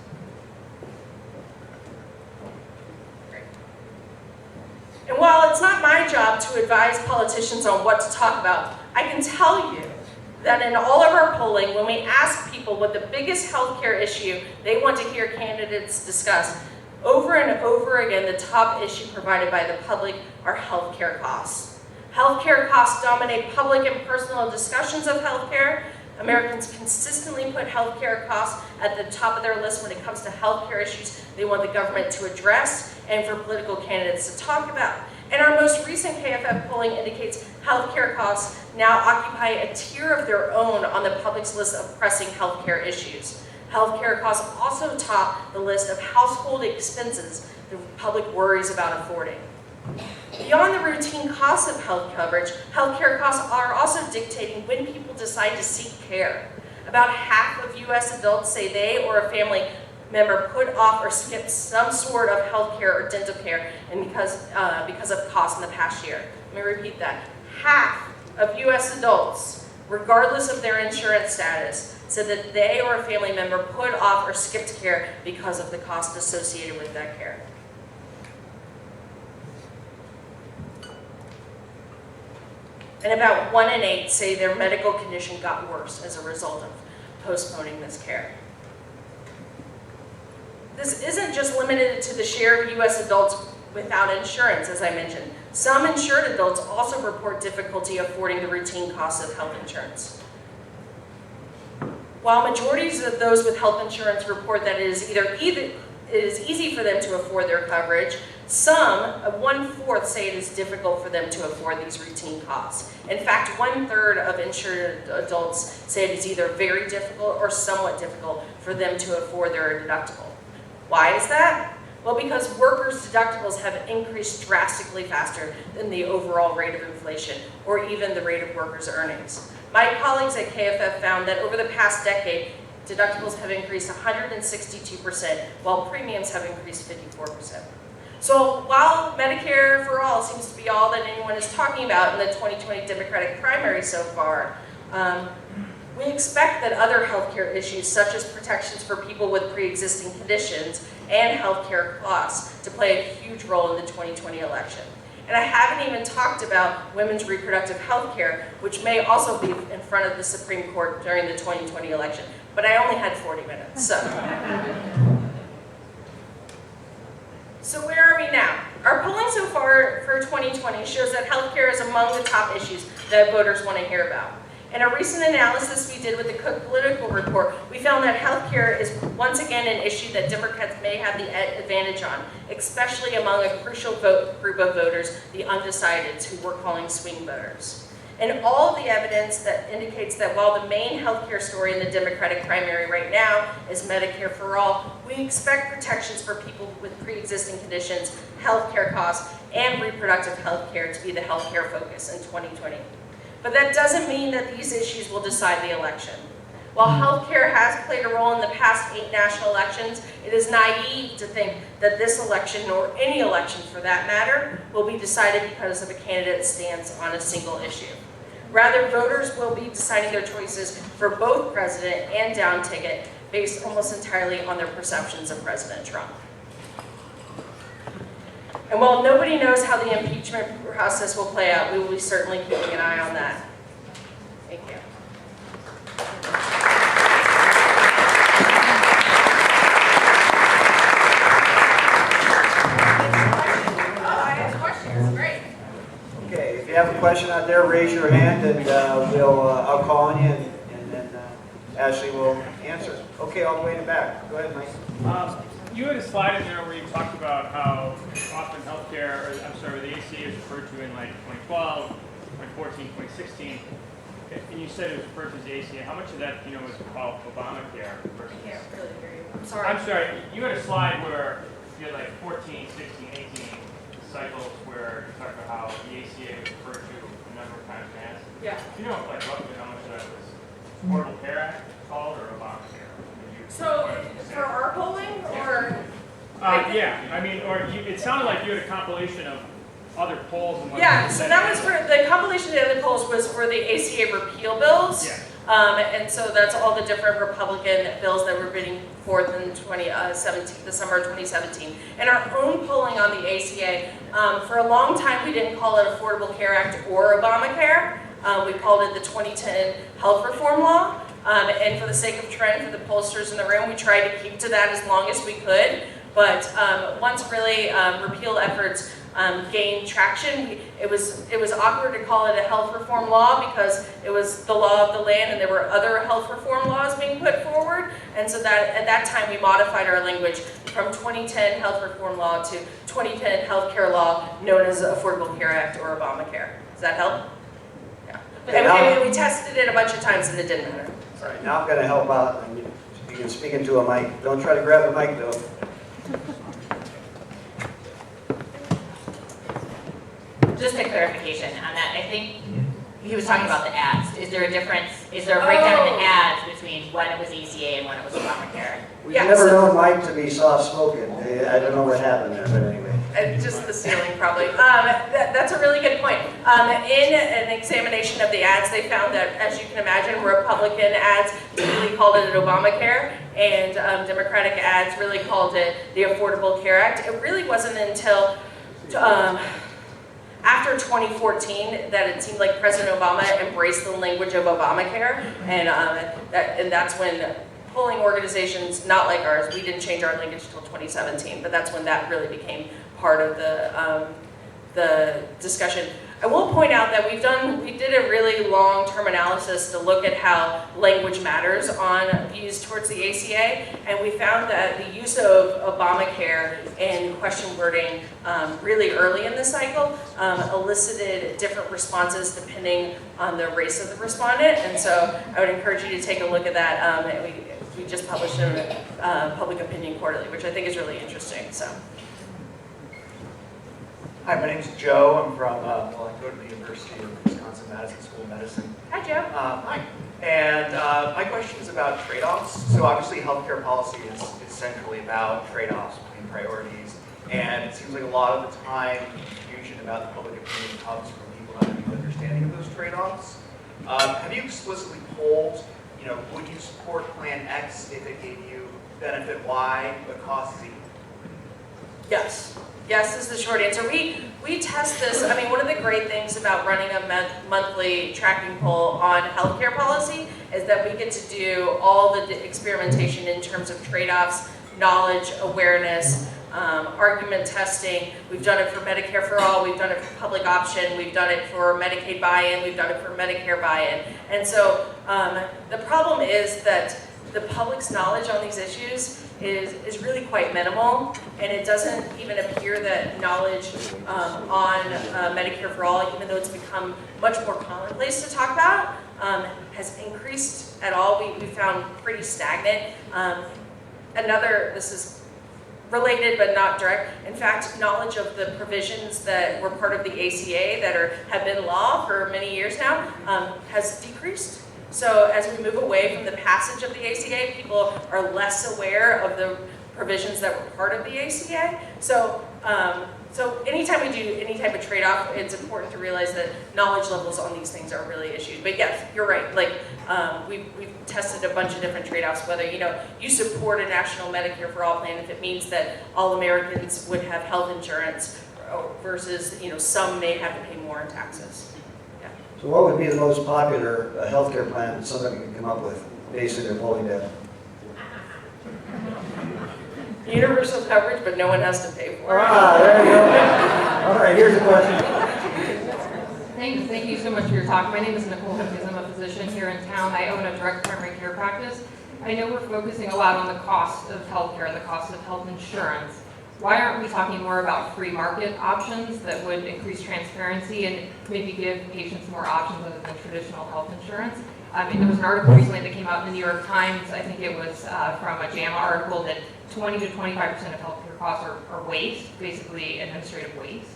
[SPEAKER 4] Great. And while it's not my job to advise politicians on what to talk about, I can tell you that in all of our polling, when we ask people what the biggest healthcare issue they want to hear candidates discuss, over and over again, the top issue provided by the public are healthcare costs. Healthcare costs dominate public and personal discussions of healthcare. Americans consistently put healthcare costs at the top of their list when it comes to healthcare issues they want the government to address and for political candidates to talk about. And our most recent KFF polling indicates healthcare costs now occupy a tier of their own on the public's list of pressing healthcare issues. Healthcare costs also top the list of household expenses the public worries about affording. Beyond the routine costs of health coverage, healthcare costs are also dictating when people decide to seek care. About half of U.S. adults say they or a family member put off or skipped some sort of health care or dental care and because of costs in the past year. Let me repeat that. Half of U.S. adults, regardless of their insurance status, said that they or a family member put off or skipped care because of the cost associated with that care. And about 1 in 8 say their medical condition got worse as a result of postponing this care. This isn't just limited to the share of U.S. adults without insurance, as I mentioned. Some insured adults also report difficulty affording the routine costs of health insurance. While majorities of those with health insurance report that it is easy for them to afford their coverage, some, 1/4, say it is difficult for them to afford these routine costs. In fact, 1/3 of insured adults say it is either very difficult or somewhat difficult for them to afford their deductible. Why is that? Well, because workers' deductibles have increased drastically faster than the overall rate of inflation, or even the rate of workers' earnings. My colleagues at KFF found that over the past decade, deductibles have increased 162%, while premiums have increased 54%. So while Medicare for All seems to be all that anyone is talking about in the 2020 Democratic primary so far, we expect that other healthcare issues, such as protections for people with pre-existing conditions and healthcare costs, to play a huge role in the 2020 election. And I haven't even talked about women's reproductive health care, which may also be in front of the Supreme Court during the 2020 election. But I only had 40 minutes, so. So where are we now? Our polling so far for 2020 shows that healthcare is among the top issues that voters want to hear about. In a recent analysis we did with the Cook Political Report, we found that healthcare is once again an issue that Democrats may have the advantage on, especially among a crucial group of voters, the undecideds, who we're calling swing voters. And all of the evidence that indicates that while the main healthcare story in the Democratic primary right now is Medicare for All, we expect protections for people with pre-existing conditions, healthcare costs, and reproductive health care to be the healthcare focus in 2020. But that doesn't mean that these issues will decide the election. While healthcare has played a role in the past 8 national elections, it is naive to think that this election, nor any election for that matter, will be decided because of a candidate's stance on a single issue. Rather, voters will be deciding their choices for both president and down ticket based almost entirely on their perceptions of President Trump. And while nobody knows how the impeachment process will play out, we will be certainly keeping an eye on that. Thank you. I have questions. Great.
[SPEAKER 1] Okay, if you have a question out there, raise your hand and I'll call on you and then Ashley will answer. Okay, all the way in the back. Go ahead, Mike.
[SPEAKER 5] You had a slide in there where you talked about how often healthcare, or I'm sorry, the ACA is referred to in like 2012, 2014, 2016, and you said it was referred to as the ACA. How much of that, you know, was called Obamacare versus?
[SPEAKER 4] I can't really hear you. I'm sorry.
[SPEAKER 5] I'm sorry. You had a slide where you had like 14, 16, 18 cycles where you talked about how the ACA was referred to a number of times in ads.
[SPEAKER 4] Yeah.
[SPEAKER 5] Do you know like roughly how much of that was Affordable Care Act called or Obamacare?
[SPEAKER 4] So for our polling, or?
[SPEAKER 5] Yeah, I mean, it sounded like you had a compilation of other polls and what.
[SPEAKER 4] Yeah, so that was for, the compilation of the other polls was for the ACA repeal bills.
[SPEAKER 5] Yeah.
[SPEAKER 4] And so that's all the different Republican bills that were bringing forth in 2017, the summer of 2017. And our own polling on the ACA, for a long time we didn't call it Affordable Care Act or Obamacare. We called it the 2010 Health Reform Law. And for the sake of trend, for the pollsters in the room, we tried to keep to that as long as we could. But once really repeal efforts gained traction, it was awkward to call it a health reform law because it was the law of the land and there were other health reform laws being put forward. And so that at that time we modified our language from 2010 health reform law to 2010 healthcare law known as Affordable Care Act or Obamacare. Does that help? Yeah. And we tested it a bunch of times and it didn't matter.
[SPEAKER 1] All right, now I'm going to help out. And you can speak into a mic. Don't try to grab the mic, though.
[SPEAKER 6] Just a clarification on that. I think he was talking about the ads. Is there a difference? Is there a breakdown in the ads between when it was ACA and when it was Obamacare?
[SPEAKER 1] We've
[SPEAKER 4] Yeah,
[SPEAKER 1] never
[SPEAKER 4] so-
[SPEAKER 1] known Mike to be soft-spoken. I don't know what happened there, but anyway.
[SPEAKER 4] Just the ceiling, probably. That's a really good point. In an examination of the ads, they found that, as you can imagine, Republican ads really called it Obamacare, and Democratic ads really called it the Affordable Care Act. It really wasn't until after 2014 that it seemed like President Obama embraced the language of Obamacare, and that's when polling organizations, not like ours, we didn't change our language until 2017, but that's when that really became part of the discussion. I will point out that we did a really long-term analysis to look at how language matters on views towards the ACA, and we found that the use of Obamacare in question wording really early in the cycle elicited different responses depending on the race of the respondent, and so I would encourage you to take a look at that. We just published in Public Opinion Quarterly, which I think is really interesting. So.
[SPEAKER 7] Hi, my name's Joe. I'm from, I go to the University of Wisconsin-Madison School of Medicine.
[SPEAKER 4] Hi, Joe.
[SPEAKER 7] Hi. And my question is about trade-offs. So obviously healthcare policy is centrally about trade-offs between priorities. And it seems like a lot of the time, confusion about the public opinion comes from people not having an understanding of those trade-offs. Have you explicitly polled, would you support Plan X if it gave you benefit Y, but cost Z?
[SPEAKER 4] Yes. Yes is the short answer. We test this. I mean, one of the great things about running a monthly tracking poll on healthcare policy is that we get to do all the experimentation in terms of trade-offs, knowledge, awareness, argument testing. We've done it for Medicare for All, we've done it for public option, we've done it for Medicaid buy-in, we've done it for Medicare buy-in. And so the problem is that the public's knowledge on these issues is really quite minimal, and it doesn't even appear that knowledge on Medicare for All, even though it's become much more commonplace to talk about, has increased at all. We found pretty stagnant. This is related but not direct. In fact, knowledge of the provisions that were part of the ACA that have been law for many years now has decreased. So as we move away from the passage of the ACA, people are less aware of the provisions that were part of the ACA. So anytime we do any type of trade-off, it's important to realize that knowledge levels on these things are really issues. But yes, you're right. Like we've tested a bunch of different trade-offs. Whether you support a national Medicare for All plan if it means that all Americans would have health insurance, versus some may have to pay more in taxes.
[SPEAKER 1] So what would be the most popular healthcare plan that somebody can come up with based on their polling data?
[SPEAKER 4] Universal coverage, but no one has to pay for it.
[SPEAKER 1] There you go. All right, here's a question.
[SPEAKER 8] Thank you so much for your talk. My name is Nicole Hopkins. I'm a physician here in town. I own a direct primary care practice. I know we're focusing a lot on the cost of healthcare and the cost of health insurance. Why aren't we talking more about free market options that would increase transparency and maybe give patients more options other than traditional health insurance? There was an article recently that came out in the New York Times, I think it was from a JAMA article, that 20 to 25% of healthcare costs are waste, basically administrative waste.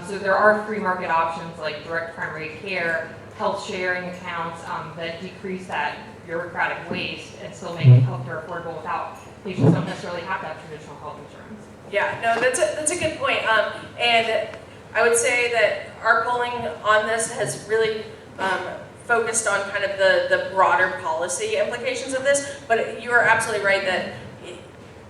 [SPEAKER 8] So there are free market options like direct primary care, health sharing accounts that decrease that bureaucratic waste and still make healthcare affordable without patients don't necessarily have to have traditional health insurance.
[SPEAKER 4] Yeah, no, that's a good point. And I would say that our polling on this has really focused on kind of the broader policy implications of this, but you are absolutely right that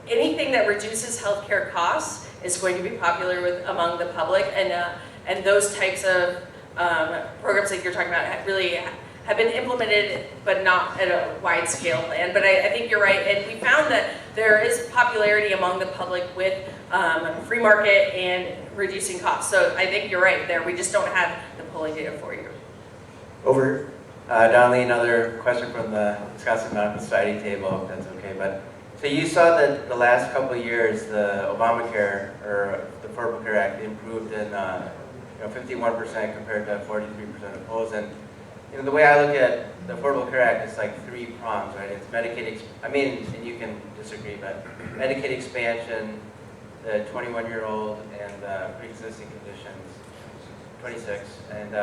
[SPEAKER 4] anything that reduces healthcare costs is going to be popular among the public, and those types of programs that you're talking about really have been implemented, but not at a wide scale plan. But I think you're right, and we found that there is popularity among the public with free market and reducing costs. So I think you're right there. We just don't have the polling data for you.
[SPEAKER 9] Over, Donnelly, another question from the Wisconsin Medical Society table, if that's okay. But so you saw that the last couple of years, the Obamacare or the Affordable Care Act improved in 51% compared to 43% opposed. And the way I look at the Affordable Care Act, it's like three prongs, right? It's Medicaid, and you can disagree, but Medicaid expansion, the 21-year-old, and the pre-existing conditions, 26. And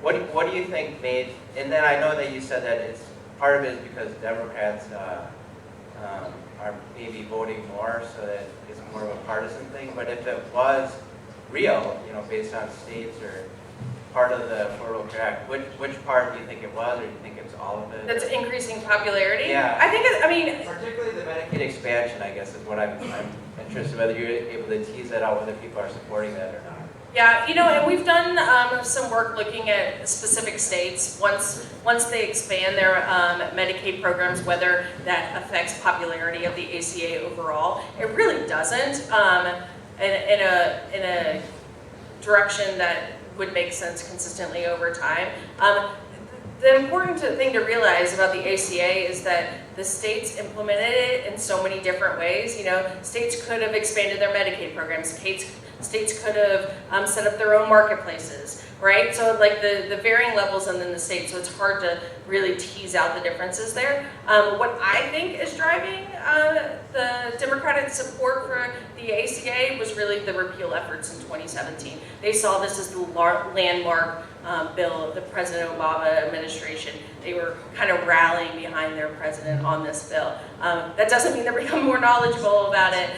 [SPEAKER 9] what do you think made? And then I know that you said that it's part of it is because Democrats are maybe voting more, so that it's more of a partisan thing. But if it was real, based on states or part of the Affordable Care Act, which part do you think it was, or do you think it's all of it?
[SPEAKER 4] That's increasing popularity?
[SPEAKER 9] Yeah.
[SPEAKER 4] I think
[SPEAKER 9] particularly the Medicaid expansion, I guess, is what I'm interested, whether you're able to tease that out, whether people are supporting that or not.
[SPEAKER 4] Yeah, and we've done some work looking at specific states. Once they expand their Medicaid programs, whether that affects popularity of the ACA overall. It really doesn't in a direction that would make sense consistently over time. The important thing to realize about the ACA is that the states implemented it in so many different ways. States could have expanded their Medicaid programs. States could have set up their own marketplaces, right? So like the varying levels and then the states, so it's hard to really tease out the differences there. What I think is driving the Democratic support for the ACA was really the repeal efforts in 2017. They saw this as the landmark bill of the President Obama administration. They were kind of rallying behind their president on this bill. That doesn't mean they're becoming more knowledgeable about it,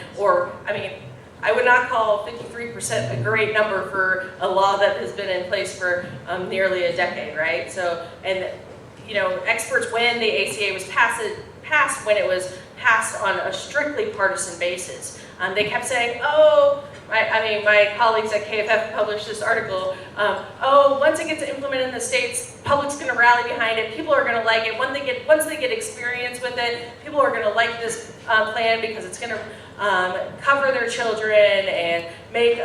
[SPEAKER 4] I would not call 53% a great number for a law that has been in place for nearly a decade, right? So, experts, when the ACA was passed when it was passed on a strictly partisan basis, they kept saying, my colleagues at KFF published this article, once it gets implemented in the states, public's going to rally behind it, people are going to like it. Once they get experience with it, people are going to like this plan because it's going to cover their children and make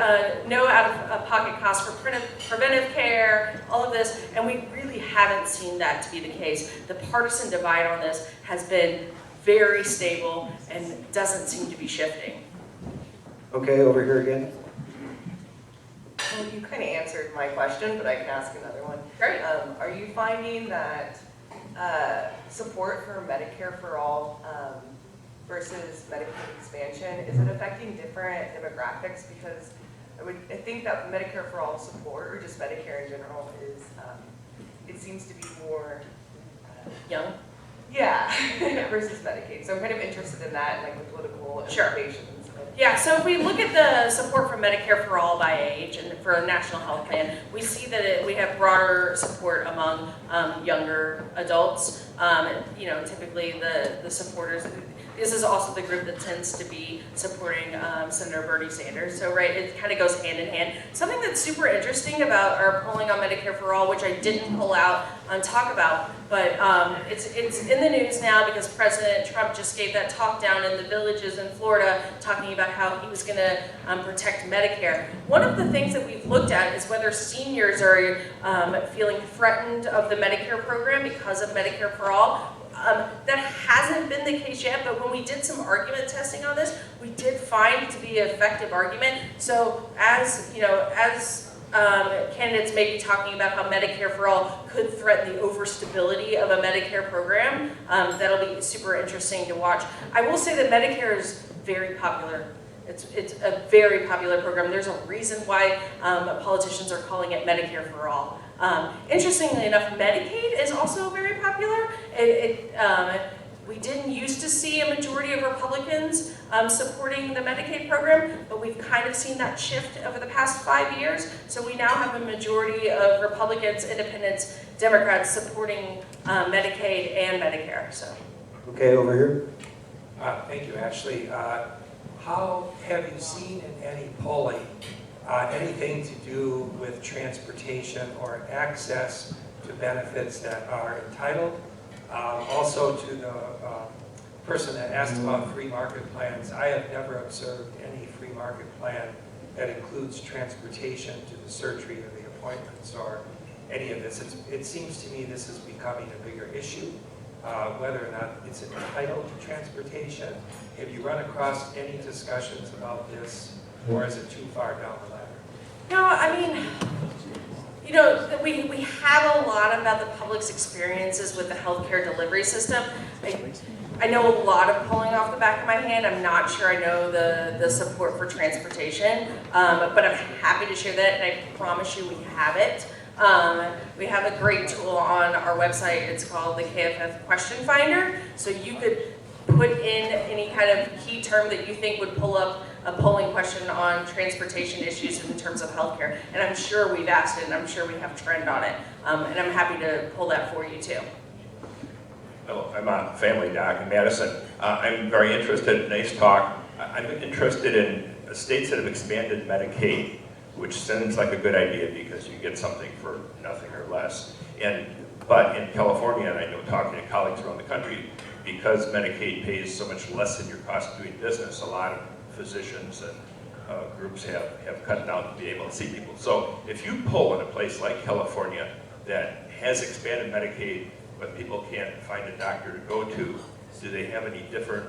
[SPEAKER 4] no out-of-pocket costs for preventive care, all of this, and we really haven't seen that to be the case. The partisan divide on this has been very stable and doesn't seem to be shifting.
[SPEAKER 1] Okay, over here again.
[SPEAKER 10] Well, you kind of answered my question, but I can ask another one.
[SPEAKER 4] Great.
[SPEAKER 10] Are you finding that support for Medicare for All versus Medicaid expansion, is it affecting different demographics? Because I think that Medicare for All support, or just Medicare in general, is it seems to be more
[SPEAKER 4] Young?
[SPEAKER 10] Yeah, versus Medicaid. So I'm kind of interested in that, like the political implications.
[SPEAKER 4] Yeah, so if we look at the support for Medicare for All by age and for a national health plan, we see that we have broader support among younger adults. Typically the supporters, this is also the group that tends to be supporting Senator Bernie Sanders. So, right, it kind of goes hand in hand. Something that's super interesting about our polling on Medicare for All, which I didn't pull out and talk about, but it's in the news now because President Trump just gave that talk down in the Villages in Florida talking about how he was going to protect Medicare. One of the things that we've looked at is whether seniors are feeling threatened of the Medicare program because of Medicare for All. That hasn't been the case yet, but when we did some argument testing on this, we did find it to be an effective argument. So as candidates may be talking about how Medicare for All could threaten the overstability of a Medicare program, that'll be super interesting to watch. I will say that Medicare is very popular. It's a very popular program. There's a reason why politicians are calling it Medicare for All. Interestingly enough, Medicaid is also very popular. We didn't used to see a majority of Republicans supporting the Medicaid program, but we've kind of seen that shift over the past 5 years. So we now have a majority of Republicans, Independents, Democrats supporting Medicaid and Medicare. So.
[SPEAKER 1] Okay, over here.
[SPEAKER 11] Thank you, Ashley. How have you seen in any polling anything to do with transportation or access to benefits that are entitled? Also to the person that asked about free market plans, I have never observed any free market plan that includes transportation to the surgery or the appointments or any of this. It seems to me this is becoming a bigger issue, whether or not it's entitled to transportation. Have you run across any discussions about this, or is it too far down the ladder?
[SPEAKER 4] No, I mean, you know, we have a lot about the public's experiences with the healthcare delivery system. I know a lot of polling off the back of my hand. I'm not sure I know the support for transportation, but I'm happy to share that, and I promise you we have it. We have a great tool on our website. It's called the KFF Question Finder. So you could put in any kind of key term that you think would pull up a polling question on transportation issues in terms of healthcare. And I'm sure we've asked it, and I'm sure we have a trend on it. And I'm happy to pull that for you too.
[SPEAKER 12] Hello, I'm a family doc in Madison. I'm very interested, nice talk. I'm interested in states that have expanded Medicaid, which sounds like a good idea because you get something for nothing or less. But in California, and I know talking to colleagues around the country, because Medicaid pays so much less than your cost of doing business, a lot of physicians and groups have cut down to be able to see people. So if you poll in a place like California that has expanded Medicaid, but people can't find a doctor to go to, do they have any different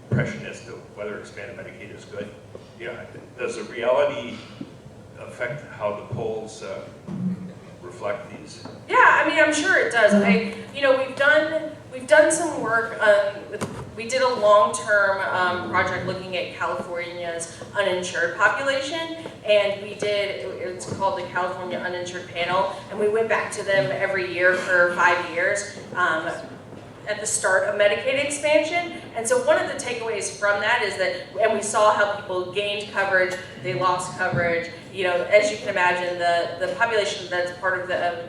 [SPEAKER 12] impression as to whether expanded Medicaid is good? Yeah, does the reality affect how the polls reflect these?
[SPEAKER 4] Yeah, I mean, I'm sure it does. We've done some work. We did a long-term project looking at California's uninsured population, and it's called the California Uninsured Panel, and we went back to them every year for 5 years at the start of Medicaid expansion. And so one of the takeaways from that is that, and we saw how people gained coverage, they lost coverage. You know, as you can imagine, the population that's part of the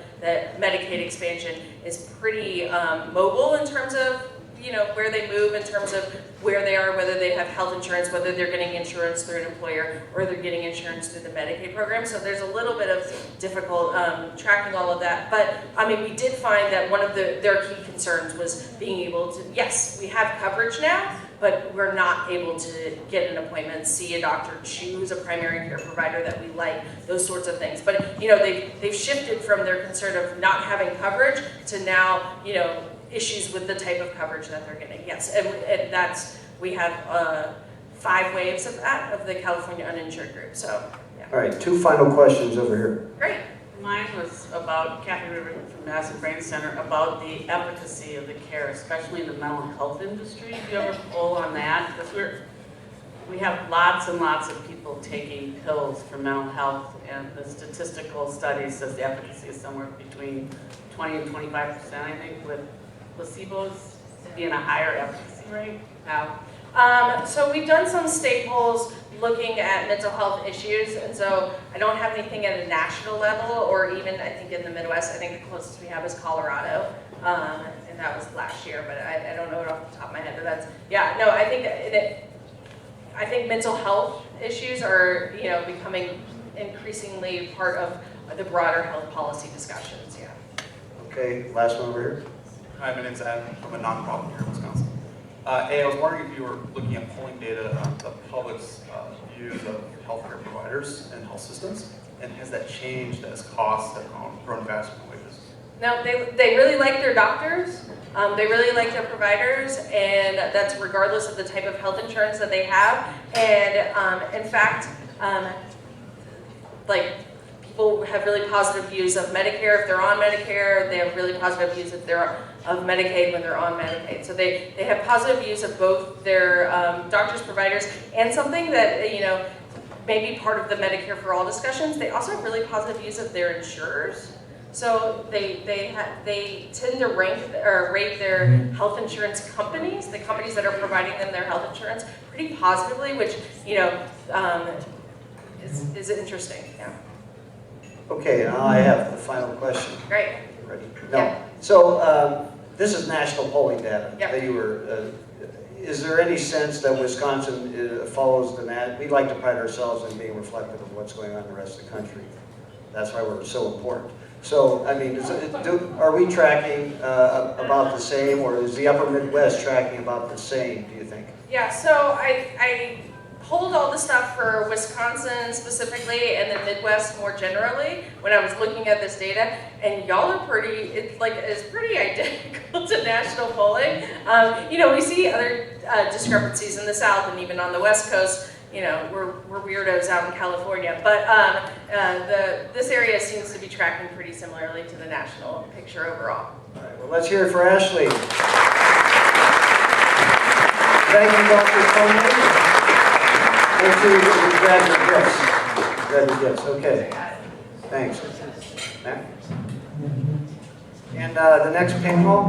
[SPEAKER 4] Medicaid expansion is pretty mobile in terms of, you know, where they move, in terms of where they are, whether they have health insurance, whether they're getting insurance through an employer, or they're getting insurance through the Medicaid program. So there's a little bit of difficult tracking all of that. But I mean, we did find that one of their key concerns was being able to, yes, we have coverage now, but we're not able to get an appointment, see a doctor, choose a primary care provider that we like, those sorts of things. But you know, they've shifted from their concern of not having coverage to now, you know, issues with the type of coverage that they're getting. Yes, and that's, we have 5 waves of that, of the California uninsured group. So, yeah.
[SPEAKER 1] All right, 2 final questions over here.
[SPEAKER 4] Great.
[SPEAKER 13] Mine was about Kathy River from Madison Brain Center, about the efficacy of the care, especially in the mental health industry. Do you ever poll on that? Because we have lots and lots of people taking pills for mental health, and the statistical study says the efficacy is somewhere between 20 and 25%, I think, with placebos being a higher efficacy rate.
[SPEAKER 4] So we've done some state polls looking at mental health issues, and so I don't have anything at a national level, or even I think in the Midwest. I think the closest we have is Colorado, and that was last year, but I don't know it off the top of my head. But that's, yeah, no, I think I think mental health issues are, you know, becoming increasingly part of the broader health policy discussions. Yeah.
[SPEAKER 1] Okay, last one over here.
[SPEAKER 14] Hi, my name's Adam. I'm a nonprofit here in Wisconsin. I was wondering if you were looking at polling data on the public's views of healthcare providers and health systems, and has that changed as costs have grown faster than wages?
[SPEAKER 4] No, they really like their doctors, They really like their providers, and that's regardless of the type of health insurance that they have. And in fact, like, people have really positive views of Medicare if they're on Medicare. They have really positive views if they're of Medicaid when they're on Medicaid. So they have positive views of both their doctors, providers, and something that, you know, may be part of the Medicare for All discussions. They also have really positive views of their insurers. So they tend to rate their health insurance companies, the companies that are providing them their health insurance, pretty positively, which, you know, is interesting. Yeah.
[SPEAKER 1] Okay, now I have the final question.
[SPEAKER 4] Great.
[SPEAKER 1] Ready? No.
[SPEAKER 4] Yeah.
[SPEAKER 1] So this is national polling data
[SPEAKER 4] Yep.
[SPEAKER 1] that you were. Is there any sense that Wisconsin follows the we like to pride ourselves in being reflective of what's going on in the rest of the country. That's why we're so important. So, I mean, are we tracking about the same, or is the upper Midwest tracking about the same, do you think?
[SPEAKER 4] Yeah, so I pulled all the stuff for Wisconsin specifically and the Midwest more generally when I was looking at this data, and y'all are it's pretty identical to national polling. You know, we see other discrepancies in the South and even on the West Coast. You know, we're weirdos out in California, but this area seems to be tracking pretty similarly to the national picture overall.
[SPEAKER 1] All right, well, let's hear it for Ashlee. Thank you, Dr. Coleman. Make sure you grab your gifts. Grab your gifts. Okay. Thanks. Matt? And the next panel.